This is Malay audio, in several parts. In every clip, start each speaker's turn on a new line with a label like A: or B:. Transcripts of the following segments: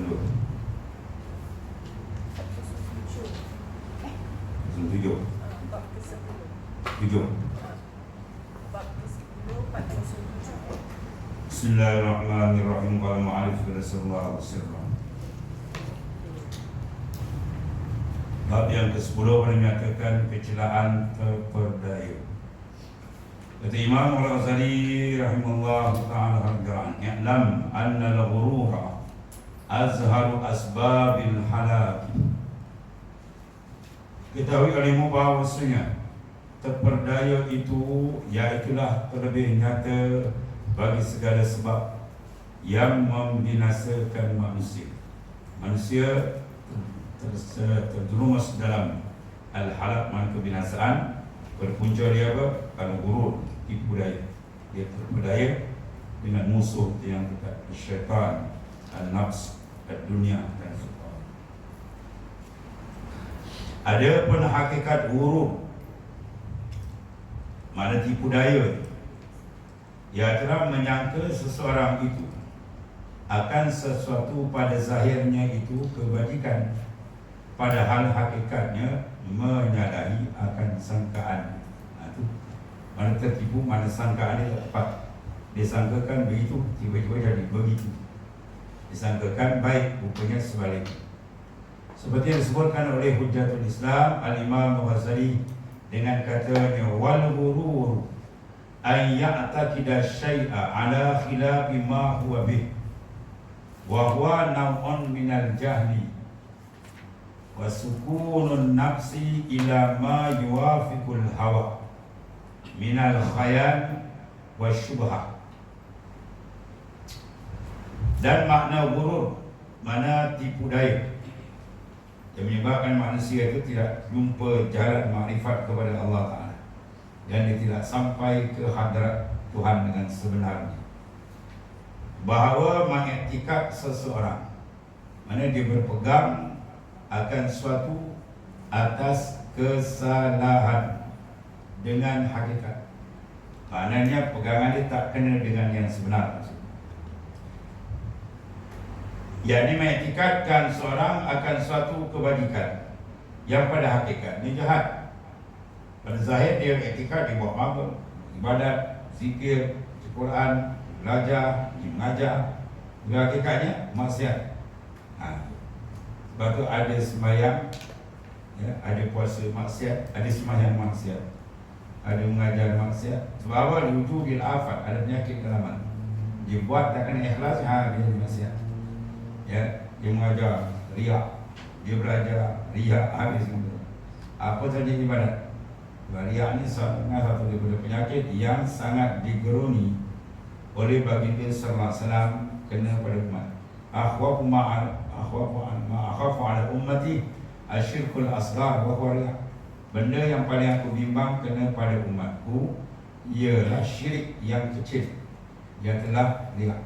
A: dua? 7. 7. Bismillahirrahmanirrahim. Qala ma'alif sallallahu alaihi wasallam. Bab yang ke-10 menyatakan kecelaan terperdaya. Kata Imam Al-Ghazali rahimahullah ta'ala hargaan, "I'lam anna al-ghurura azharu asbabil halak." Ketahui olehmu bahawasanya terperdaya itu iaitulah terlebih nyata bagi segala sebab yang membinasakan manusia. Manusia terjerumus dalam al-halak, mana kebinasaan. Berpunca dia apa? Kalau gurur, tipu daya. Dia terpedaya dengan musuh yang dekat, syaitan, al-nafs, al-dunia dan sebagainya. Ada pun hakikat gurur, mana tipu daya, ia telah menyangka seseorang itu akan sesuatu pada zahirnya itu kebajikan, padahal hakikatnya menyalahi akan sangkaan. Itu mana tertipu, mana sangkaan dia tak tepat. Disangkakan begitu, tiba-tiba jadi begitu. Disangkakan baik, rupanya sebaliknya. Seperti yang disebutkan oleh Hujjatul Islam Al-Imam Al-Ghazali dengan katanya, wal ghurur ay ya'taqida syai'a ala khilafi ma huwa bih wa huwa naw'un minal jahli wa sukunun nafsi ila ma yuwafiqul hawa minal khayal wa syubhah. Dan makna gurur, mana tipu daya, yang menyebabkan manusia itu tidak jumpa jalan makrifat kepada Allah Ta'ala, dan dia tidak sampai ke hadrat Tuhan dengan sebenarnya. Bahawa mengiktikad seseorang, mana dia berpegang akan suatu atas kesalahan dengan hakikat. Maknanya pegangan dia tak kena dengan yang sebenar. Yang mengiktikadkan seorang akan suatu kebajikan yang pada hakikatnya jahat. Pada zahir dia iktikad, dia buat apa? Ibadat, zikir, Al-Quran, belajar, mengajar. Bila hakikatnya maksiat. Sebab tu ada sembahyang, ya, ada puasa maksiat, ada sembahyang maksiat, ada mengajar maksiat. Sebab apa? Diwujudil afat, ada penyakit dalaman. Dia buat tak kena ikhlas, dia maksiat. Ya, dia mengajar riak, dia belajar riak, habis gitu. Apa saja ibadat. Riak ni satu daripada penyakit yang sangat digeruni oleh baginda sallallahu alaihi wasallam kena pada umat. Akhafu ala ummati asyirkul asghar wa huwa riya. Benda yang paling aku bimbang kena pada umatku ialah syirik yang kecil, yang telah riya.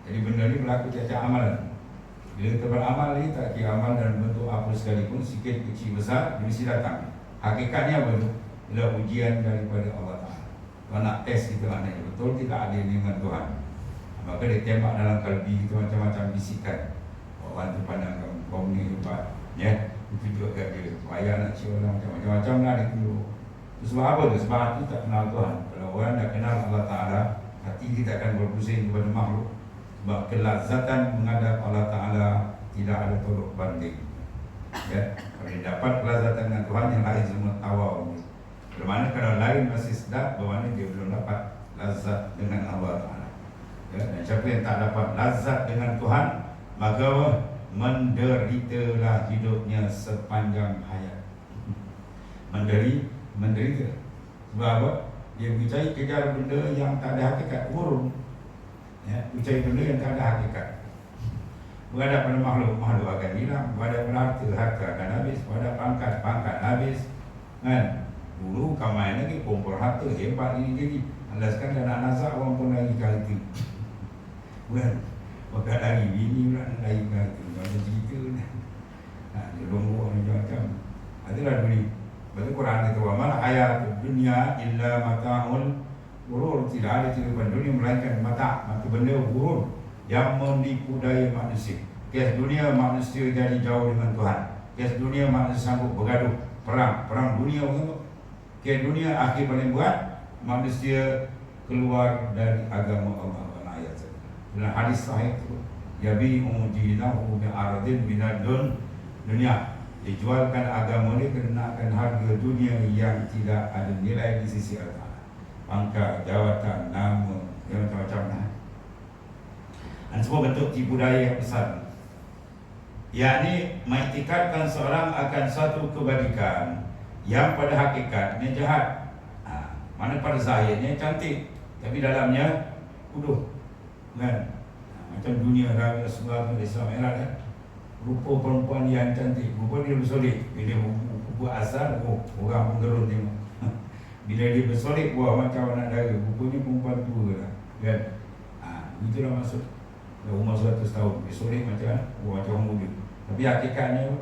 A: Jadi benda ni berlaku tiap-tiap amalan. Bila kita beramal ni, tak kira amal dalam bentuk apa sekalipun, sikit, kecil, besar, dia mesti datang. Hakikatnya apa tu? Ialah ujian daripada Allah Ta'ala. Kalau nak test kita maknanya betul tidak ada dengan Tuhan, maka dia tembak dalam kalbi itu macam-macam bisikan. Orang tu pandang kau ni hebat, ya, tunjuk kat dia, payah nak cium orang, macam-macam lah dia tunjuk. Sebab apa tu? Sebab hati tak kenal Tuhan. Kalau orang dah kenal Allah Ta'ala, hati kita akan berpusing kepada makhluk. Sebab kelazatan menghadap Allah Ta'ala tidak ada tolok banding. Ya, kalau dia dapat kelazatan dengan Tuhan, yang lain semua tawau. Bermakna kalau lain masih sedap, bermakna dia belum dapat lazat dengan Allah Ta'ala. Ya, dan siapa yang tak dapat lazat dengan Tuhan, maka menderitalah hidupnya sepanjang hayat. Menderita. Sebab apa? Dia mencari kejar benda yang tak ada hakikat, burung. Ya, mencari benda yang tak ada hakikat. Berhadap pada makhluk akan hilang. Berhadap pada harta akan habis. Berhadap pangkat habis. Kan? Dulu kau main lagi, kumpul harta, hebat ini. Alaskan dan anak nazak orang pun lagi kali itu. Bukan? Waktu lari, bini pula lari kali itu. Macam cerita ni. Dia lombok macam-macam. Itulah dunia. Betul Quran itu, "Mal hayatud dunya illa mata'ul ghurur." Tidak ada kehidupan dunia melainkan mata' benda ghurur yang menipu daya manusia. Kes dunia manusia jadi jauh dengan Tuhan. Kes dunia manusia sanggup bergaduh, perang dunia begitu. Kes dunia akhir paling buat manusia keluar dari agama Allah. Ayat dalam hadis sahih itu, yabi'u dinahu bi'aradin minad dunia, dijualkan agama ini kenakan harga dunia yang tidak ada nilai di sisi Allah. Pangkat, jawatan, nama, yang macam-macam. Dan semua bentuk tipu daya yang besar. yakni mengiktikadkan seorang akan suatu kebajikan yang pada hakikatnya jahat. Mana pada zahirnya cantik, tapi dalamnya kuduh, kan? Macam dunia raya sebab Islam era kan, rupa perempuan yang cantik, rupa dia bersolek. Bila buat asal, orang menggerun tengok. Bila dia bersolek buat macam anak dara, rupanya perempuan tua lah, kan? Itulah maksud umur 100 tahun, bersolek macam orang muda. Tapi hakikatnya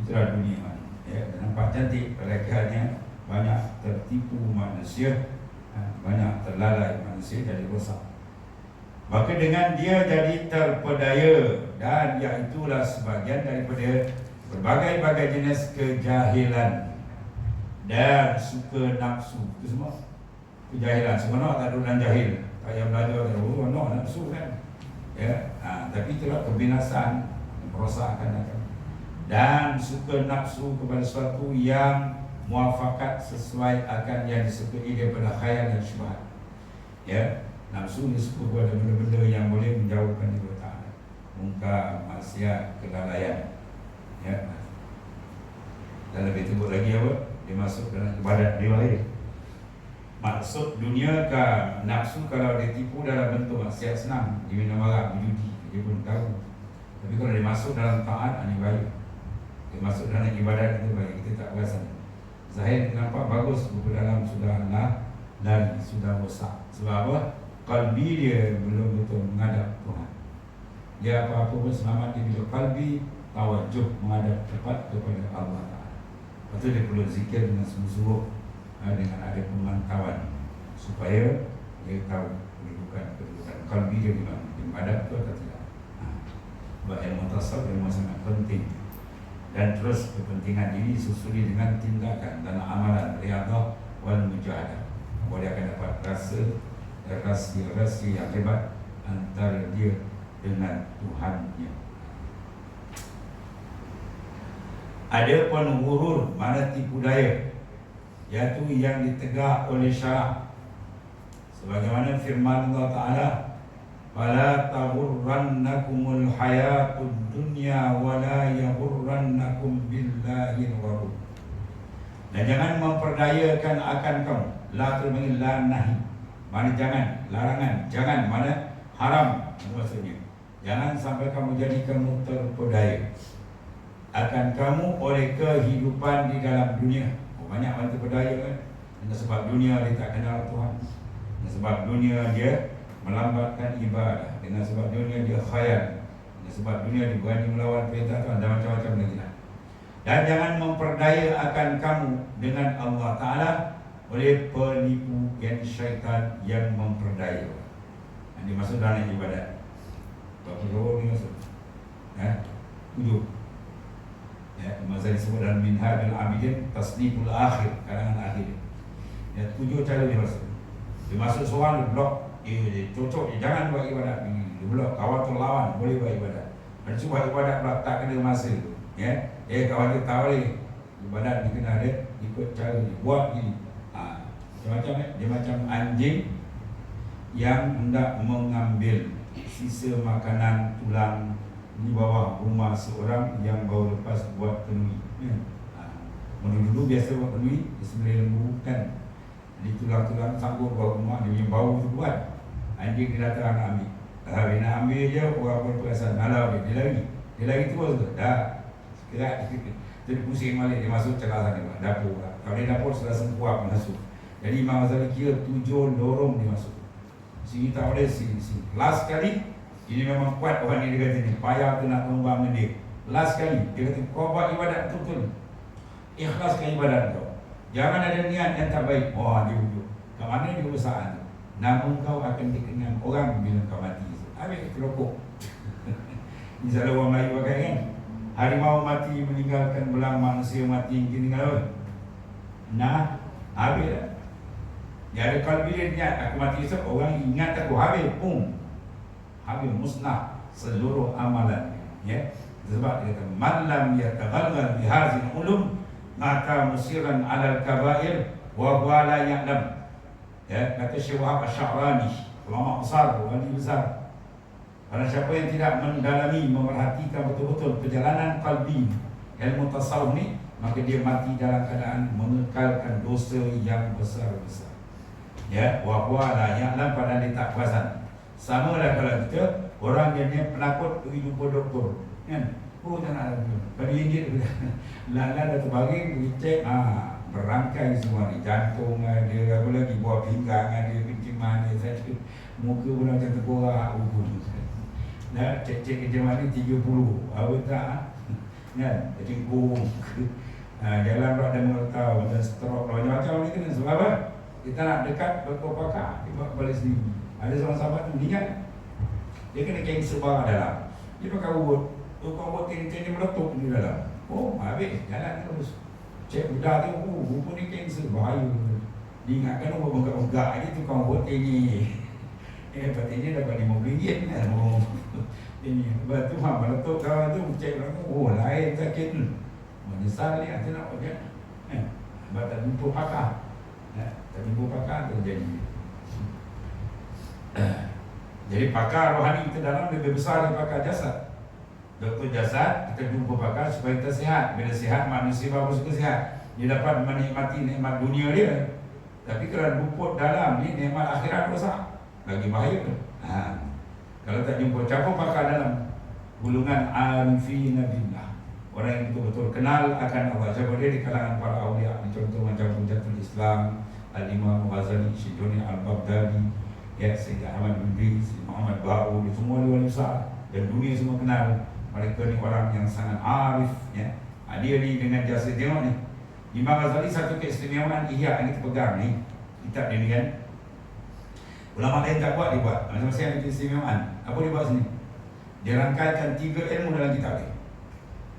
A: itulah dunia. Ya, nampak cantik, padahal banyak tertipu manusia, banyak terlalai manusia jadi rosak. Maka dengan dia jadi terpedaya, dan iaitulah sebagian daripada berbagai-bagai jenis kejahilan dan suka nafsu. Itu semua kejahilan. Sebenarnya tak ada orang jahil, tak payah belajar, tak ada nafsu kan. Ya, tapi itulah kebinasan, merosakkan akan. Dan suka nafsu kepada sesuatu yang muafakat sesuai akan yang disukai daripada khayal dan syubhat. Ya, nafsu ni suka kepada benda-benda yang boleh menjauhkan daripada Ta'ala, mungkar, maksiat, kelalaian. Ya, dan lebih tebuk lagi apa? Dia masuk dalam ibadat dia lain. Maksud dunia kan nafsu kalau dia tipu dalam bentuk maksiat senang, dia minum arak, berjudi, dia pun tahu. Tapi kalau dia masuk dalam taat, ini baik. Dia masuk dalam ibadat itu baik, kita tak perasan. Zahir nampak bagus, buku dalam sudah dan sudah rosak. Sebab apa? Kalbi dia belum betul menghadap Tuhan. Dia apa-apa pun selamat dia bila kalbi tawajuh menghadap tepat kepada Allah Ta'ala. Lepas tu dia perlu zikir dengan sungguh-sungguh, dengan ada pemantauan, supaya dia tahu kedudukan kalbi dia di mana, dia menghadap tu atau tidak. Sebab ilmu tasawuf ilmu sangat penting. Dan terus kepentingan ini disusuli dengan tindakan dan amalan riyadhah wal mujahadah. Boleh akan dapat rasa yang hebat antara dia dengan Tuhannya. Ada pun ghurur, mana tipu daya, iaitu yang ditegak oleh syarak. Sebagaimana firman Allah Ta'ala, fala taghurrannakumul hayatud dunya wala yaghurrannakum billahi al-gharur. Dan jangan memperdayakan akan kamu. La termanggil la nahi, mana jangan, larangan, jangan, mana haram maksudnya. Jangan sampai kamu jadi kamu terpedaya akan kamu oleh kehidupan di dalam dunia. Banyak orang terpedaya kan, dengan sebab dunia dia tak kenal Tuhan, dengan sebab dunia dia melambatkan ibadah, dengan sebab dunia dia khayal, dengan sebab dunia dia berani melawan perintah Tuhan, dan macam-macam lagi lah. Dan jangan memperdaya akan kamu dengan Allah Ta'ala oleh penipu yang syaitan yang memperdaya. Ini masuk dalam ibadat. Berapa roh ni masuk? 7. Ya, masa disebut dalam Minhajul Abidin tasniful akhir, karangan akhir. Ya, 7 cara dia masuk. Dia masuk seorang, dia blok, dia cocok, dia jangan buat ibadat. Dia blok, kawan tu lawan, boleh buat ibadat. Dan cuba ibadat pula tak kena masa. Ya, kawan dia tak boleh. Ibadat dia kena ada ikut cara dia, buat gini. Macam dia macam anjing yang hendak mengambil sisa makanan tulang di bawah rumah seorang yang baru lepas buat penui. Dulu biasa buat penui, dia sembelih lembu kan. Jadi tulang-tulang sanggup bawa rumah, dia punya bau tu buat. Anjing dia datang nak ambil. Dia nak ambil je, orang pun perasan malau dia lari. Dia lari terus tu. Dah sekerat dia pusing balik, dia masuk celah sana dapur. Kalau dia dapur sudah sempuap masuk. Jadi Imam Ghazali kira 7 lorong dia masuk. Sini tak boleh, sini. Last kali, ini memang kuat orang ni, dia kata ni, payah tu nak membangun dia. Last kali, dia kata, kau buat ibadat betul-betul, ikhlaskan ibadat kau. Jangan ada niat yang tak baik. Dia ujuk. Kat mana dia usaha tu? Namun kau akan dikenang orang bila kau mati. Habis kelopok. Misalnya orang Melayu pakai kan, harimau mati meninggalkan belang, manusia mati meninggalkan. Nah, habis dah. Dia ada kalbi dia niat, aku mati esok, orang ingat aku, habis, habis musnah seluruh amalan. Ya, sebab dia kata, man lam yataghalghal bihazin ulum maka musiran alal kabair wa huwa la ya'lam. Ya, kata Syekh Wahab Asy-Sya'rani, ulama besar, wali besar. Karena siapa yang tidak mendalami, memerhatikan betul-betul perjalanan kalbi ilmu tasawuf ni, maka dia mati dalam keadaan mengekalkan dosa yang besar-besar. Ya, wa huwa la ya'lam, padahal dia tak perasan. Sama lah kalau kita orang yang dia penakut pergi jumpa doktor, kan? Oh, tak nak lagi. Pada ringgit lala dah terbaring, cek, berangkai semua ni, jantung ada, apa lagi, buah pinggang ada, kencing manis ada, muka pun macam terkorak, dah cek kencing manis 30, apa tak? Kan? Cengkung, jalan berat dan mengetau, macam stroke, macam-macam ni kena. Sebab apa? Kita nak dekat doktor pakar, dia buat balik sendiri. Ada seorang sahabat tu meninggal, dia kena kanser bawah dalam, dia pakai ubud, ubud tin-tin dia meletup di dalam. Oh, habis, jalan terus. Cek budak tu, rupa ni kanser, bahaya. Dia ingatkan ubud megak-megak je tukang ubud ini. Lepas ini dapat RM50 kan. Oh, ini, lepas tu meletup kawan tu, cek orang tu, oh lain sakit. Menyesal ni, hati nak buat kan. Lepas tak jumpa pakar. Tak jumpa pakar terjadi. Jadi pakar rohani kita dalam lebih besar daripada pakar jasad. Doktor jasad, kita jumpa pakar supaya kita sihat. Bila sihat, manusia baru suka sihat. Dia dapat menikmati nikmat dunia dia. Tapi kalau luput dalam ni, nikmat akhirat rosak, lagi bahaya tu. Kalau tak jumpa, siapa pakar dalam gulungan arifina billah, orang yang betul-betul kenal akan Allah. Siapa dia di kalangan para awliya, contoh macam Hujatul Islam Al-Imam Ghazali, Syekh Joni Al-Baghdadi, ya, Syekh Ahmad bin Idris, Muhammad Ba'u, semua wali besar dan dunia semua kenal. Mereka ni orang yang sangat arif, ya. Dia ni dengan jasa, tengok ni, Imam Ghazali satu keistimewaan ihya yang kita pegang ni, kitab dia ni kan, ulama lain tak buat, dia buat masing-masing ada keistimewaan. Apa dia buat sini? Dia rangkaikan 3 ilmu dalam kitab ni,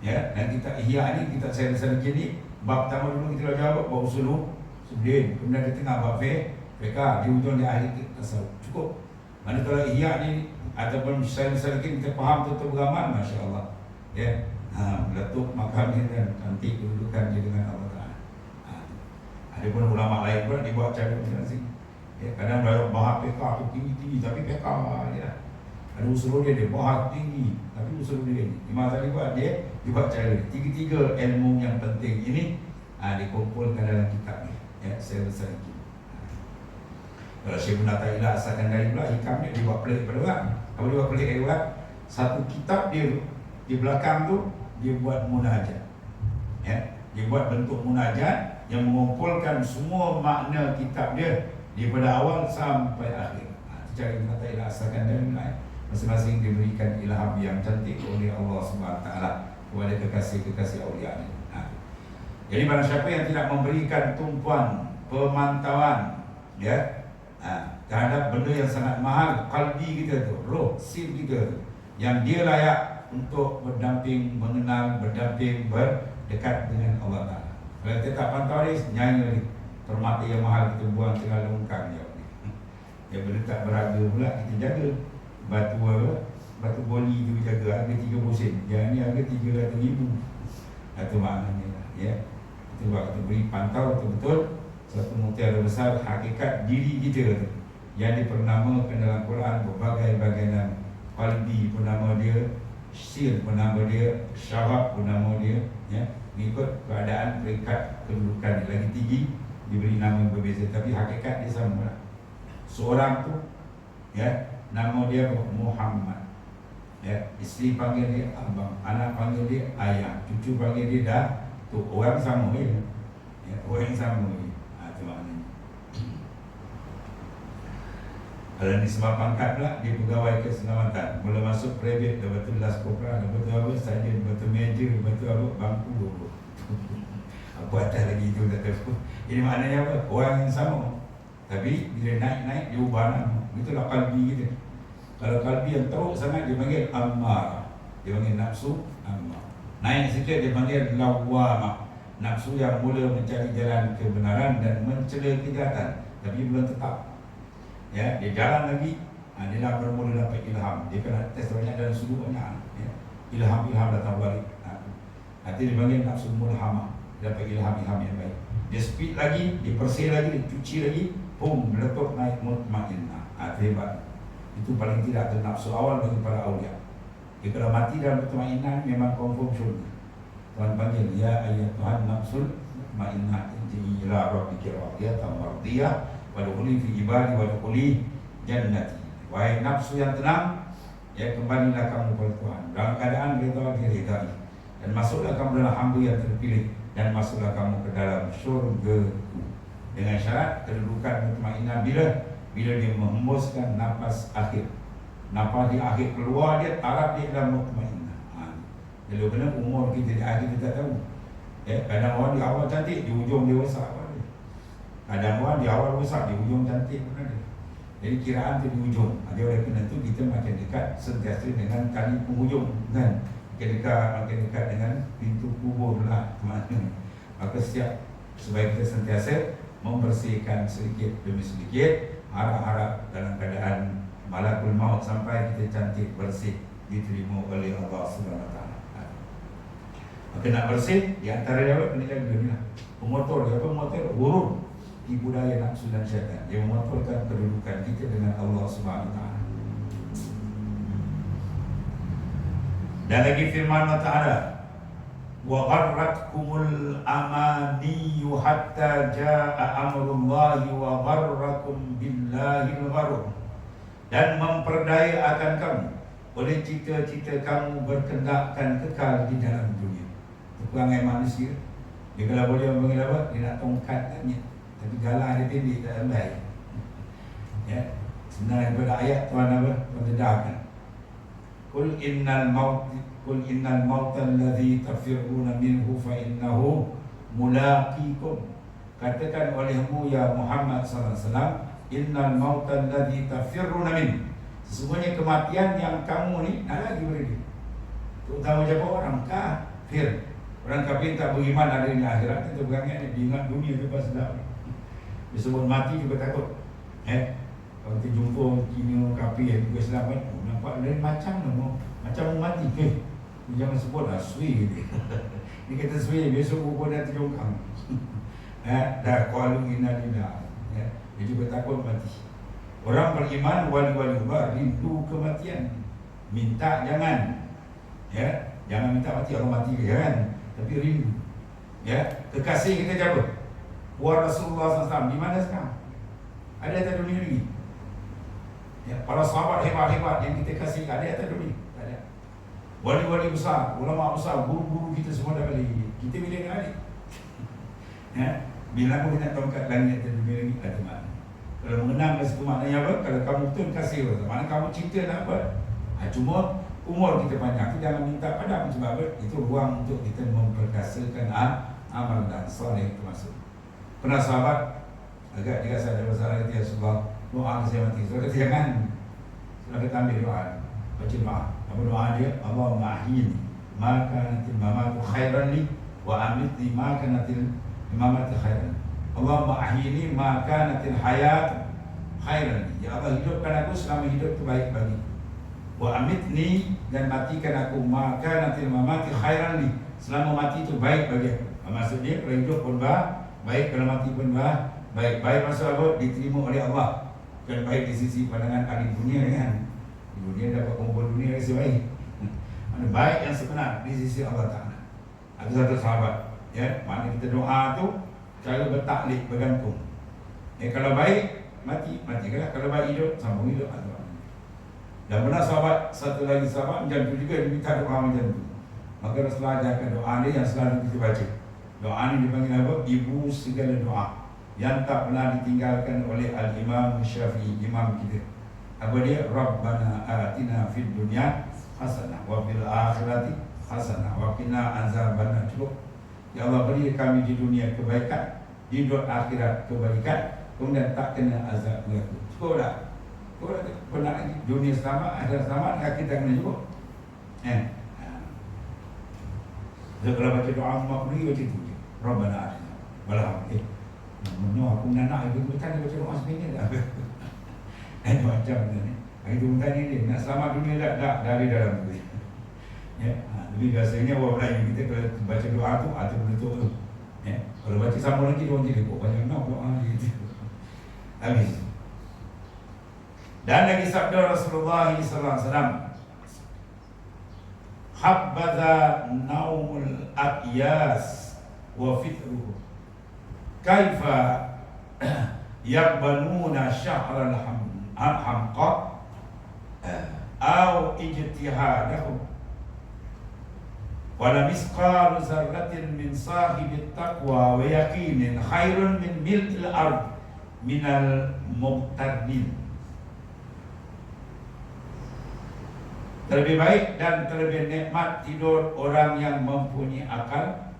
A: ya. Dan kitab ihya ni, kitab saya ni, bab pertama dulu kita dah jawab, bab usul Sublin, kemudian di tengah bab fiqh, di ujung di akhir tasawuf. Cukup. Mana kalau ihya ni ataupun misalnya kita faham betul beramal, masya-Allah. Ya. Meletup makam ni dan nanti kedudukan dia dengan Allah Taala. Ada pun ulama lain pun dibuat cara masing-masing. Ya, kadang bahas fiqh tu tinggi-tinggi tapi fiqh ya. Ada usul dia bahas tinggi tapi usul dia ni. Imam Ghazali buat dia buat cara dia. Tiga-tiga ilmu yang penting ini dikumpulkan dalam kitab ni. Ya, saya besar lagi. Kalau Syekh Ibn Athaillah asalkan dari pula hikam dia buat pelik pada orang. Kalau dia buat pelik pada orang, satu kitab dia tu, di belakang tu dia buat munajat. Ya, dia buat bentuk munajat yang mengumpulkan semua makna kitab dia daripada awal sampai akhir. Cara Ibn Athaillah asalkan dari pula. Masing-masing diberikan ilham yang cantik oleh Allah Subhanahu Wa Taala kepada kekasih-kekasih awliya ni. Jadi barang siapa yang tidak memberikan tumpuan pemantauan, ya, terhadap benda yang sangat mahal, kalbi kita tu, roh, sil kita tu, yang dia layak untuk berdamping, mengenal, berdamping, berdekat dengan Allah Ta'ala. Kalau kita tak pantau ni, nyanyi lagi, permata yang mahal kita buang tengah longkang je. Ya, benda tak berharga pula kita jaga. Batu apa? Batu boli tu jaga, harga 30 sen. Yang ni harga 300,000. Itu maknanya lah, ya. Itu buat kita beri pantau betul-betul satu mutiara besar hakikat diri kita tu, yang dipernamakan dalam Quran berbagai-bagai nama. Qalbi pun nama dia, sir pun nama dia, syarab pun nama dia, ya. Mengikut keadaan peringkat kedudukan lagi tinggi diberi nama yang berbeza, tapi hakikat dia sama. Seorang tu, ya, nama dia Muhammad, ya. Isteri panggil dia abang, anak panggil dia ayah, cucu panggil dia dah. Tu orang sama je, ya, orang yang sama je. Itu maknanya. Kalau ni sebab pangkat pula, dia pegawai keselamatan. Mula masuk private, lepas tu last kopra, lepas tu apa, sarjan, lepas tu meja, lepas tu apa, bangku. Apa atas lagi tu tak tahu. Ini maknanya apa? Orang yang sama. Tapi bila naik-naik, dia ubah nama. Itulah kalbi kita. Kalau kalbi yang teruk sangat, dia panggil Ammar. Dia panggil nafsu ammar. Naik sikit dia panggil lawwamah. Nafsu yang mula mencari jalan kebenaran dan mencela kejahatan, tapi belum tetap. Ya, dia jalan lagi, dia dah bermula dapat ilham. Dia kena tes banyak dan sudut banyak. Ya. Ilham datang balik. Nanti dia panggil nafsu mulhamah. Dapat ilham yang baik. Dia speed lagi, dia bersih lagi, dia cuci lagi, boom, meletup naik mutmainnah. Itu hebat. Itu paling tidak nafsu awal bagi para awliya. Dia kalau mati dalam mutmainnah memang confirm syurga. Tuhan panggil, ya ayat Tuhan nafsul mutmainnah inji'i ila rabbika radiyatan mardiyah wadkhuli fi ibadi wadkhuli jannati. Wahai nafsu yang tenang, ya kembalilah kamu kepada Tuhan dalam keadaan redha diridai, dan masuklah kamu dalam hamba yang terpilih, dan masuklah kamu ke dalam syurga. Dengan syarat kedudukan mutmainnah bila dia menghembuskan nafas akhir. Nafas di akhir keluar dia, taraf dia dalam mutmainnah. Kalau kena umur kita di akhir kita tak tahu. Kadang orang di awal cantik, di hujung dia rosak. Kadang orang di awal rosak, di hujung cantik pun ada. Jadi kiraan tu di hujung. Oleh kerana itu kita makin dekat sentiasa dengan kali penghujung, kan? Makin dekat dengan pintu kubur lah. Maka supaya kita sentiasa membersihkan sedikit demi sedikit, harap-harap dalam keadaan malakul maut sampai kita cantik bersih diterima oleh Allah SWT. Maka nak bersih, di antara dia apa? Kena jaga ni lah. Pemotor dia apa? Pemotor huruf di budaya nafsu dan syaitan. Dia memotorkan kedudukan kita dengan Allah SWT. Dan lagi firman Allah Ta'ala, wa gharratkumul amaniyu hatta ja'a amrullahi wa gharrakum billahil gharur. Dan memperdaya akan kamu oleh cita-cita kamu berkendakkan kekal di dalam dunia. Perangai manusia, dia kalau boleh panggil apa? Dia nak tongkat tanya, tapi galah dia pendek, tak baik. Ya, sebenarnya daripada ayat Tuhan apa? Mendedahkan. Qul innal mauta alladhi tafirruna minhu fa innahu mulaqikum. Katakan olehmu ya Muhammad sallallahu alaihi wasallam, innal mauta alladhi tafirruna minhu. Sesungguhnya kematian yang kamu ni nak lagi beri. Terutama siapa? Orang kafir. Orang kafir tak beriman ada di akhirat. Itu berangkat dia ingat dunia tu pas sedap. Dia sebut mati juga takut. Kalau kita jumpa Cina kafir juga Islam kan, nampak lain macam nama. Macam mati ke. Jangan sebut lah sui dia. Dia kata sui, besok rupa dah terjongkang. Dah qalu inna lillahi. Dia juga takut mati. Orang beriman wali-wali ubar rindu kematian. Minta jangan. Jangan minta mati, orang mati ke jangan. Tapi rindu. Kekasih kita siapa? Wa Rasulullah SAW. Di mana sekarang? Ada atas dunia lagi? Para sahabat hebat-hebat yang kita kasih, ada atas dunia? Tak ada. Wali-wali besar, ulama besar, guru-guru kita semua dah balik. Kita bila nak balik? Bila aku nak tongkat langit atas dunia lagi? Ada makna. Kalau mengenang satu maknanya apa? Kalau kamu betul kasih orang, mana kamu cinta nak apa? Cuma umur kita panjang, kita jangan minta padam. Sebab apa? Itu ruang untuk kita memperkasakan amal dan soleh termasuk. Pernah sahabat agak dirasa ada masalah kata, ya Rasulullah, doa saya mati. Saya kata jangan. Saya kata ambil doa, baca doa. Apa doa dia? Allahumma ahyini maka natil mamatu khairan li wa amitni maka natil mamatu khairan. Allahumma ahyini maka natil hayat khairan li. Ya Allah, hidupkan aku selama hidup terbaik bagi. Wa amitni, dan matikan aku maka natil mamati khairan li, selama mati itu baik bagi aku. Maksudnya kalau hidup pun baik, kalau mati pun baik. Baik maksud apa? Diterima oleh Allah. Bukan baik di sisi pandangan ahli dunia kan. Di dunia dapat kumpul dunia rasa baik. Mana baik yang sebenar di sisi Allah Ta'ala. Ada satu sahabat, mana kita doa tu cara bertaklid, bergantung. Kalau baik mati. Kalau baik hidup, sambung hidup. Dan benar sahabat, satu lagi sahabat macam tu juga, dia minta doa macam tu. Maka Rasulullah ajarkan doa ni yang selalu kita baca. Doa ni dipanggil apa? Ibu segala doa, yang tak pernah ditinggalkan oleh Al-Imam Syafi'i, imam kita. Apa dia? Rabbana atina fid dunya hasanah wa fil akhirati hasanah wa qina azabannar. Cukup. Ya Allah, beri kami di dunia kebaikan, di akhirat kebaikan, kemudian tak kena azab neraka. Cukup tak? Kau nak lagi dunia selamat, akhirat selamat, kita kena cukup. Kalau baca doa makhluk baca tu je. Rabbana atina. Malah mana aku nak itu betul baca doa sebenarnya dah. Macam ni. Itu tanya dia nak selamat dunia tak dari dalam tu. Ya, lebih biasanya orang Melayu kita kalau baca doa tu atau betul tu. Ya, kalau baca sama lagi dia orang jadi banyak nak doa gitu. Habis. Dan lagi sabda Rasulullah sallallahu alaihi wasallam, habbaza naumul aqyas wa fitruhu kaifa yaqbaluna syahral hamqa au ijtihadahu wala misqal zarratin min sahibit taqwa wa yaqinin khairun min mil'il ard minal muqtadin. Terlebih baik dan terlebih nikmat tidur orang yang mempunyai akal,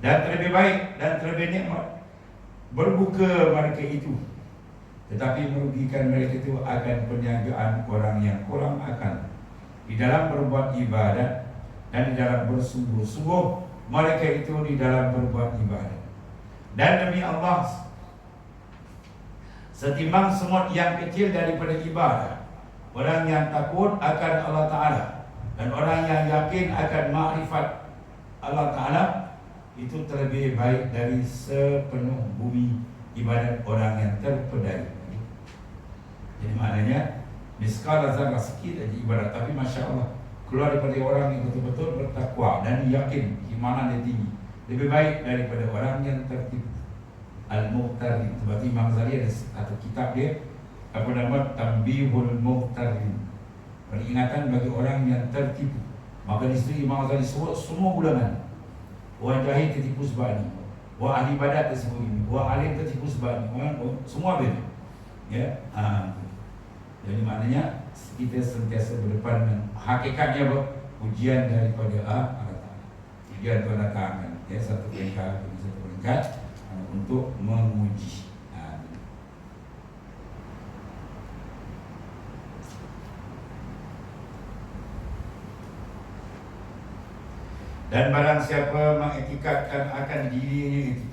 A: dan terlebih baik dan terlebih nikmat berbuka mereka itu, tetapi merugikan mereka itu akan penjagaan orang yang kurang akal di dalam berbuat ibadat dan di dalam bersungguh-sungguh mereka itu di dalam berbuat ibadat. Dan demi Allah, setimbang semut yang kecil daripada ibadah, orang yang takut akan Allah Ta'ala dan orang yang yakin akan makrifat Allah Ta'ala itu terlebih baik dari sepenuh bumi ibadat orang yang terpedaya. Jadi maknanya miskala zarrah sikit aja ibadat, tapi Masya Allah keluar daripada orang yang betul-betul bertakwa dan yakin imanan dia tinggi, lebih baik daripada orang yang tertipu. Al-Muqtarin, sebab Imam Ghazali ada satu kitab dia apa nama Tanbihul Muqtarin, peringatan bagi orang yang tertipu. Maka di situ Imam Ghazali sebut semua golongan. Orang jahil tertipu sebab ini, orang ahli ibadat tersebut ini, orang alim tertipu sebab ini, orang semua ada. Ya, jadi maknanya kita sentiasa berdepan dengan hakikatnya apa? Ujian daripada Allah Ta'ala. Ujian Tuhan datangkan, ya, satu peringkat demi satu peringkat untuk menguji. Dan barang siapa mengiktikadkan akan dirinya itu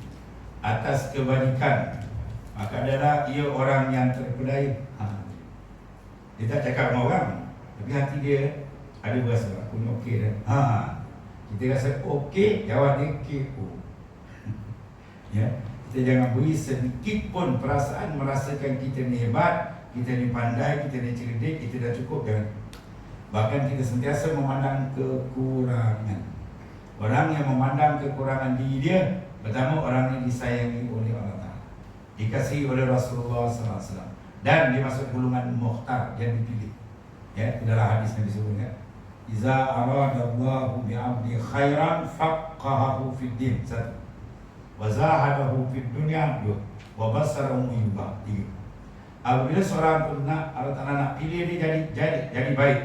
A: atas kebajikan, maka adalah ia orang yang terpedaya. Dia tak cakap dengan orang, tapi hati dia ada berasa aku ni okey dah. Kita rasa okey, jawab dia KO. Ya, kita jangan beri sedikit pun perasaan merasakan kita ni hebat, kita ni pandai, kita ni cerdik, kita dah cukup, jangan. Bahkan kita sentiasa memandang kekurangan. Orang yang memandang kekurangan diri dia, pertama orang yang disayangi oleh Allah Ta'ala, dikasihi oleh Rasulullah SAW, dan dia masuk golongan mukhtar yang dipilih. Ya, itu adalah hadis yang disebutkan. Iza aradallahu bi'abdi khairan faqqahahu fid din. Satu. Wa zahadahu fid dunya. Dua. Wa basarahu yubah. Tiga. Apabila seorang itu Allah Ta'ala nak pilih dia jadi baik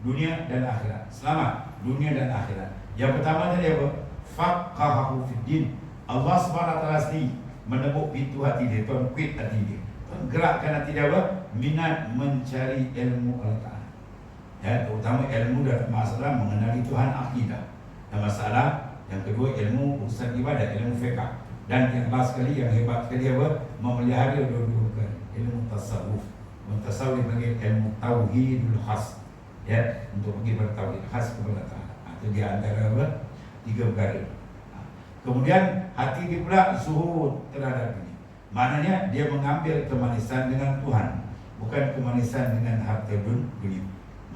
A: dunia dan akhirat, selamat dunia dan akhirat. Yang pertama tadi apa? Faqqahahu fid din. Allah Subhanahu Wa Ta'ala sendiri menepuk pintu hati dia, Tuhan kuit hati dia, Tuhan gerakkan hati dia apa? Minat mencari ilmu Allah Ta'ala. Ya, terutama ilmu dalam masalah mengenali Tuhan, akidah. Dan masalah yang kedua ilmu urusan ibadat, ilmu fiqh. Dan yang last sekali, yang hebat sekali apa? Memelihara dua-dua kali, ilmu tasawuf. Tasawuf dipanggil ilmu tauhidul khas. Ya, untuk pergi bertauhid khas kepada Allah. Itu di antara apa? Tiga perkara. Kemudian hati dia pula zuhud terhadap ini. Maknanya dia mengambil kemanisan dengan Tuhan, bukan kemanisan dengan harta dunia.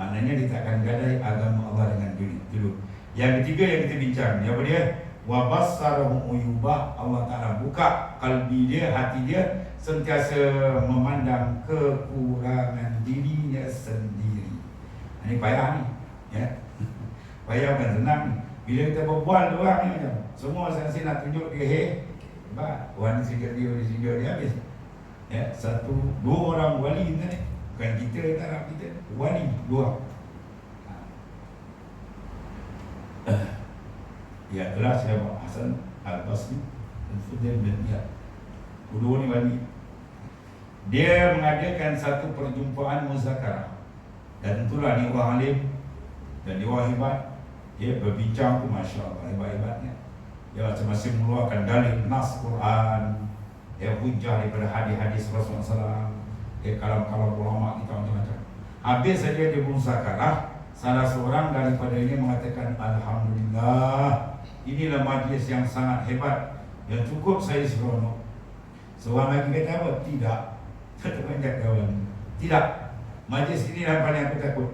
A: Maknanya dia tak akan gadai agama Allah dengan dunia. Dulu. Yang ketiga yang kita bincang, apa dia? Wa bassarahu uyubah. Allah Ta'ala buka kalbi dia, hati dia, sentiasa memandang kekurangan dirinya sendiri. Ini payah ni, ya. Payah bukan senang ni. Bila kita berbual orang ni macam semua saksi nak tunjuk dia hebat. Orang ni sejak dia habis. Ya, satu, dua orang wali kita ni. Bukan kita, tak nak kita. Wali, dua. Ya, itulah Syekh Hasan Al-Basri dan Fudail bin Iyad. Kedua ni wali. Dia mengadakan satu perjumpaan muzakarah. Dan itulah ni orang alim dan dia orang hebat. Ya, berbincang tu Masya Allah, hebat-hebatnya. Ya, masih mengeluarkan dalil nas Quran, ya, hujah daripada hadis-hadis Rasulullah SAW, ya, kalam-kalam ulama kita macam-macam. Habis saja dia berusaha, salah seorang daripada ini mengatakan, Alhamdulillah, inilah majlis yang sangat hebat, yang cukup saya seronok. Seorang lagi kata apa? Tidak. Kata banyak kawan, tidak. Majlis ini yang paling aku takut.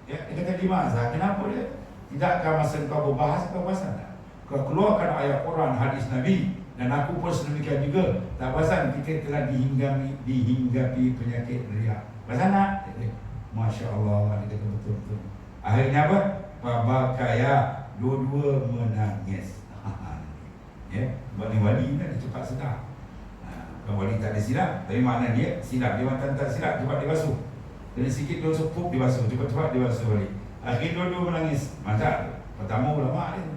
A: Ya, dia kata di masa, kenapa dia? Tidakkah masa kau berbahas kau pasal tak? Kau keluarkan ayat Quran, hadis Nabi, dan aku pun sedemikian juga. Tak pasal kita telah dihinggapi penyakit riak. Pasal nak? Masya Allah, dia kata betul-betul. Akhirnya apa? Babakaya, dua-dua menangis. Ya, wali-wali ni cepat sedar. Bukan wali tak ada silap, tapi makna dia silap. Dia macam tak silap, cepat dia basuh. Jadi sikit dia sepuk, dia basuh. Cepat-cepat dia basuh balik. Akhirnya dua-dua menangis. Masa pertama ulama dia,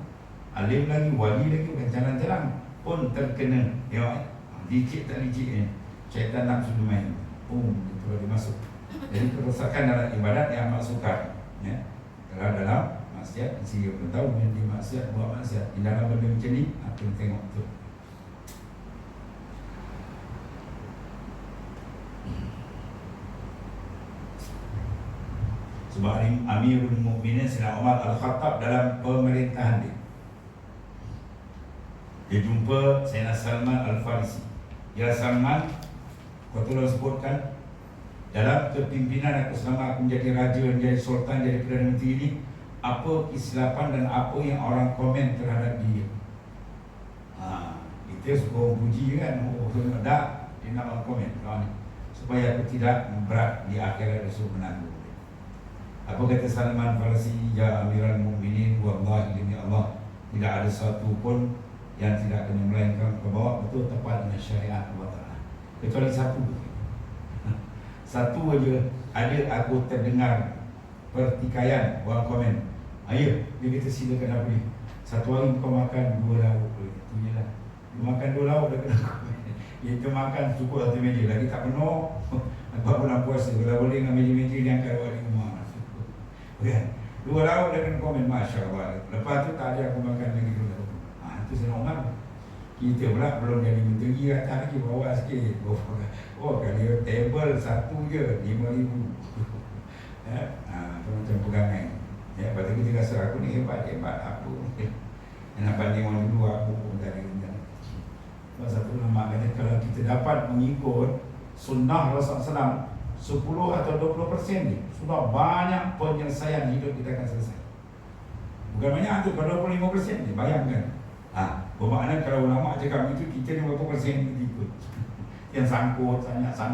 A: alim lagi, wali lagi, bukan jalan-jalan pun terkena. Ya, licik tak licik ni, syaitan nak suruh main. Itu dia masuk. Jadi kerosakan dalam ibadat yang masukkan. Ya, kalau dalam maksiat, dia pun tahu yang dia maksiat, buat maksiat. Di dalam benda macam ni, apa yang tengok tu. Sebab Amirul Mukminin Sayyidina Umar Al-Khattab dalam pemerintahan dia jumpa Sayyidina Salman Al-Farisi. Ya Salman, kau tolong sebutkan dalam kepimpinan aku selama aku menjadi raja, menjadi sultan, jadi Perdana Menteri ini, apa kesilapan dan apa yang orang komen terhadap dia. Kita suka orang puji kan, tak, dia nak orang komen supaya aku tidak berat di akhirat Rasul menanggung. Apa kata Salman Farisi? Ya Amirul Mukminin, wallahi demi Allah, tidak ada satu pun yang tidak akan melainkan ke bawah betul tepat dengan syariat Allah Ta'ala, kecuali satu. Satu aja ada aku terdengar pertikaian orang komen. Ayo, dia kata silakan apa ni? Satu hari kau makan 2 lauk. Itu je lah. Dia makan 2 lauk dah kena komen. Dia makan cukup satu meja, lagi tak penuh. Nampak bulan puasa, kalau boleh dengan meja-meja dia angkat balik rumah. Kan? 2 lauk dah kena komen, Masya Allah. Lepas tu tak ada aku makan lagi 2 lauk. Itu senang. Kita pula belum jadi menteri, atas lagi bawa sikit. Kali table satu je 5,000. Ya, itu macam pegangan. Ya, lepas tu kita rasa aku ni hebat apa. Yang nak banding orang dulu aku pun tak ada. Sebab satu ulama kata kalau kita dapat mengikut sunnah Rasulullah SAW 10 atau 20% ni, sudah banyak penyelesaian hidup kita akan selesai. Bukan banyak tu, kalau 25% ni, bayangkan. Bermakna kalau ulama cakap itu, kita ni berapa persen kita ikut. Yang sangkut, sangat sangkut.